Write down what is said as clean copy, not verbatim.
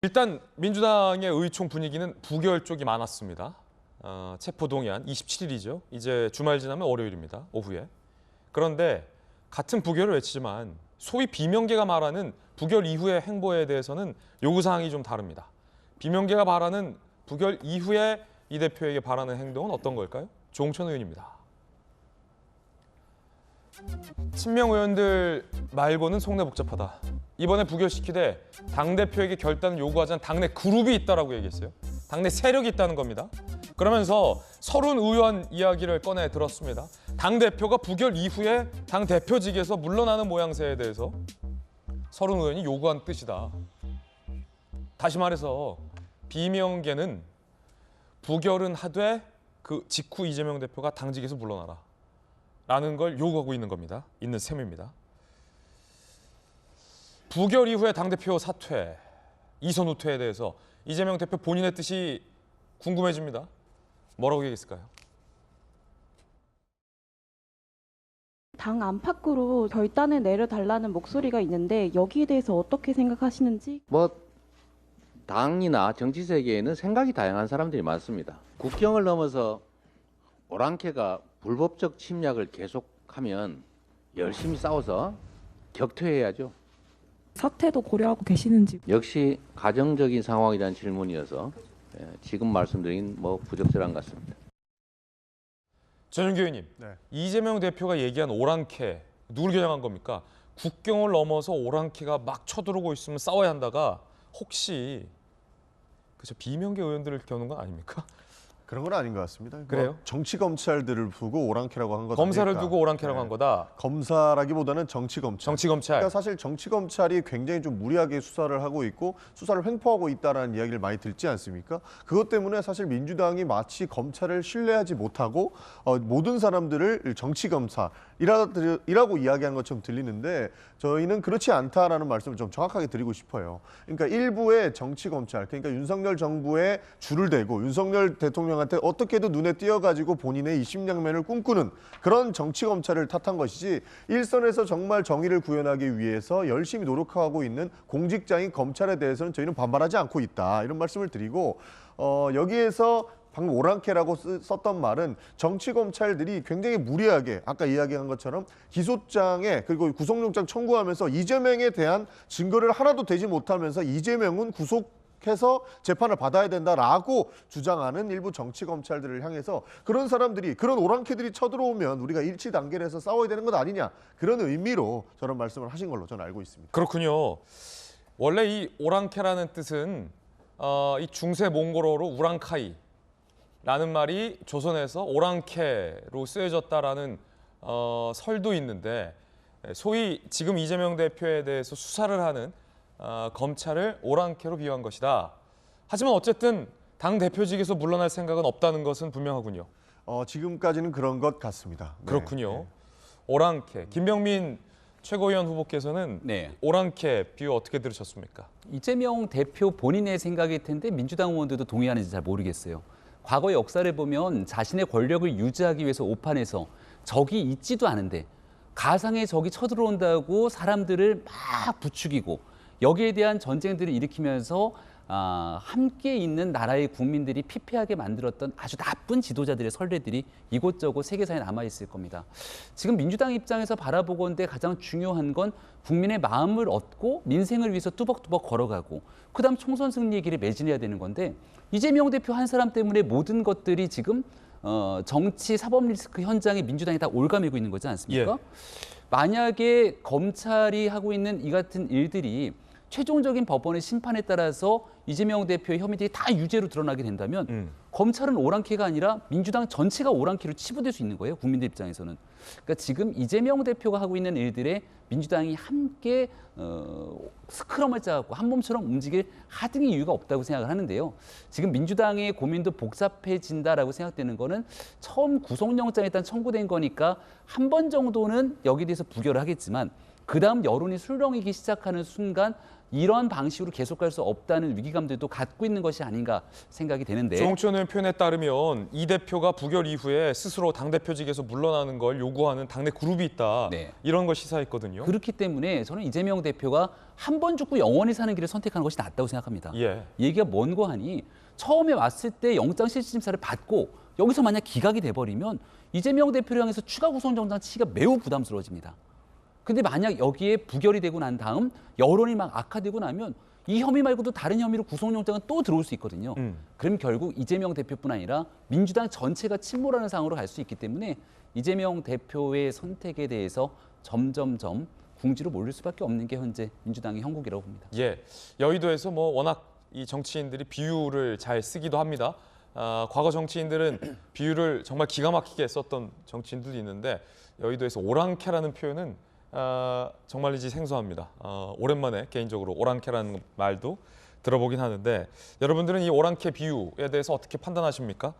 일단 민주당의 의총 분위기는 부결 쪽이 많았습니다. 체포동의안 27일이죠. 이제 주말 지나면 월요일입니다. 오후에. 그런데 같은 부결을 외치지만 소위 비명계가 말하는 부결 이후의 행보에 대해서는 요구사항이 좀 다릅니다. 비명계가 바라는 부결 이후에 이 대표에게 바라는 행동은 어떤 걸까요? 조홍천 의원입니다. 친명 의원들 말고는 속내 복잡하다. 이번에 부결시키되 당대표에게 결단을 요구하지 않은 당내 그룹이 있다라고 얘기했어요. 당내 세력이 있다는 겁니다. 그러면서 서른 의원 이야기를 꺼내 들었습니다. 당대표가 부결 이후에 당대표직에서 물러나는 모양새에 대해서 서른 의원이 요구한 뜻이다. 다시 말해서 비명계는 부결은 하되 그 직후 이재명 대표가 당직에서 물러나라 라는 걸 요구하고 있는 겁니다. 있는 셈입니다. 부결 이후에 당대표 사퇴, 이선 후퇴에 대해서 이재명 대표 본인의 뜻이 궁금해집니다. 뭐라고 얘기했을까요? 당 안팎으로 결단을 내려달라는 목소리가 있는데 여기에 대해서 어떻게 생각하시는지? 당이나 정치 세계에는 생각이 다양한 사람들이 많습니다. 국경을 넘어서 오랑캐가 불법적 침략을 계속하면 열심히 싸워서 격퇴해야죠. 사퇴도 고려하고 계시는지. 역시 가정적인 상황이라는 질문이어서 지금 말씀드린 부적절한 것 같습니다. 전윤기 의원님, 이재명 대표가 얘기한 오랑캐, 누굴 겨냥한 겁니까? 국경을 넘어서 오랑캐가 막 쳐들어오고 있으면 싸워야 한다가 혹시 그저 비명계 의원들을 겨눈 건 아닙니까? 그런 건 아닌 것 같습니다. 그래요? 정치 검찰들을 두고 오랑캐라고 한 거다. 검사를 두고 오랑캐라고 한 거다. 검사라기보다는 정치 검찰. 정치 검찰. 그러니까 사실 정치 검찰이 굉장히 좀 무리하게 수사를 하고 있고 수사를 횡포하고 있다라는 이야기를 많이 듣지 않습니까? 그것 때문에 사실 민주당이 마치 검찰을 신뢰하지 못하고 모든 사람들을 정치 검사이라고 이야기한 것처럼 들리는데 저희는 그렇지 않다라는 말씀을 좀 정확하게 드리고 싶어요. 그러니까 일부의 정치 검찰, 그러니까 윤석열 정부에 줄을 대고 윤석열 대통령한테 어떻게든 눈에 띄어가지고 본인의 이심양면을 꿈꾸는 그런 정치 검찰을 탓한 것이지 일선에서 정말 정의를 구현하기 위해서 열심히 노력하고 있는 공직자인 검찰에 대해서는 저희는 반발하지 않고 있다. 이런 말씀을 드리고 여기에서 방금 오랑캐라고 썼던 말은 정치 검찰들이 굉장히 무리하게 아까 이야기한 것처럼 기소장에 그리고 구속영장 청구하면서 이재명에 대한 증거를 하나도 대지 못하면서 이재명은 구속해서 재판을 받아야 된다라고 주장하는 일부 정치 검찰들을 향해서 그런 사람들이 그런 오랑캐들이 쳐들어오면 우리가 일치 단결해서 싸워야 되는 것 아니냐 그런 의미로 저런 말씀을 하신 걸로 저는 알고 있습니다. 그렇군요. 원래 이 오랑캐라는 뜻은 이 중세 몽골어로 우랑카이 라는 말이 조선에서 오랑캐로 쓰여졌다라는 설도 있는데 소위 지금 이재명 대표에 대해서 수사를 하는 검찰을 오랑캐로 비유한 것이다. 하지만 어쨌든 당 대표직에서 물러날 생각은 없다는 것은 분명하군요. 지금까지는 그런 것 같습니다. 네. 그렇군요. 오랑캐. 김병민 최고위원 후보께서는 오랑캐 비유 어떻게 들으셨습니까? 이재명 대표 본인의 생각일 텐데 민주당 의원들도 동의하는지 잘 모르겠어요. 과거 역사를 보면 자신의 권력을 유지하기 위해서 오판해서 적이 있지도 않은데 가상의 적이 쳐들어온다고 사람들을 막 부추기고 여기에 대한 전쟁들을 일으키면서 함께 있는 나라의 국민들이 피폐하게 만들었던 아주 나쁜 지도자들의 선례들이 이곳저곳 세계사에 남아있을 겁니다. 지금 민주당 입장에서 바라보건대 가장 중요한 건 국민의 마음을 얻고 민생을 위해서 뚜벅뚜벅 걸어가고 그다음 총선 승리의 길을 매진해야 되는 건데 이재명 대표 한 사람 때문에 모든 것들이 지금 정치 사법 리스크 현장에 민주당이 다 올가매고 있는 거지 않습니까? 만약에 검찰이 하고 있는 이 같은 일들이 최종적인 법원의 심판에 따라서 이재명 대표의 혐의들이 다 유죄로 드러나게 된다면 검찰은 오랑캐가 아니라 민주당 전체가 오랑캐로 치부될 수 있는 거예요. 국민들 입장에서는. 그러니까 지금 이재명 대표가 하고 있는 일들에 민주당이 함께 스크럼을 짜고 한 몸처럼 움직일 하등의 이유가 없다고 생각을 하는데요. 지금 민주당의 고민도 복잡해진다라고 생각되는 거는 처음 구속영장이 일단 청구된 거니까 한 번 정도는 여기에 대해서 부결을 하겠지만 그다음 여론이 술렁이기 시작하는 순간 이러한 방식으로 계속 갈 수 없다는 위기감들도 갖고 있는 것이 아닌가 생각이 되는데 조홍천 의원 표현에 따르면 이 대표가 부결 이후에 스스로 당대표직에서 물러나는 걸 요구하는 당내 그룹이 있다. 네. 이런 걸 시사했거든요. 그렇기 때문에 저는 이재명 대표가 한 번 죽고 영원히 사는 길을 선택하는 것이 낫다고 생각합니다. 예. 얘기가 뭔고 하니 처음에 왔을 때 영장실질심사를 받고 여기서 만약 기각이 돼버리면 이재명 대표를 향해서 추가 구속영장 치기가 매우 부담스러워집니다. 근데 만약 여기에 부결이 되고 난 다음 여론이 막 악화되고 나면 이 혐의 말고도 다른 혐의로 구속영장은 또 들어올 수 있거든요. 그럼 결국 이재명 대표뿐 아니라 민주당 전체가 침몰하는 상황으로 갈 수 있기 때문에 이재명 대표의 선택에 대해서 점점점 궁지로 몰릴 수밖에 없는 게 현재 민주당의 형국이라고 봅니다. 예. 여의도에서 뭐 워낙 이 정치인들이 비유를 잘 쓰기도 합니다. 과거 정치인들은 비유를 정말 기가 막히게 썼던 정치인들도 있는데 여의도에서 오랑캐라는 표현은 정말이지 생소합니다. 오랜만에 개인적으로 오랑캐라는 말도 들어보긴 하는데 여러분들은 이 오랑캐 비유에 대해서 어떻게 판단하십니까?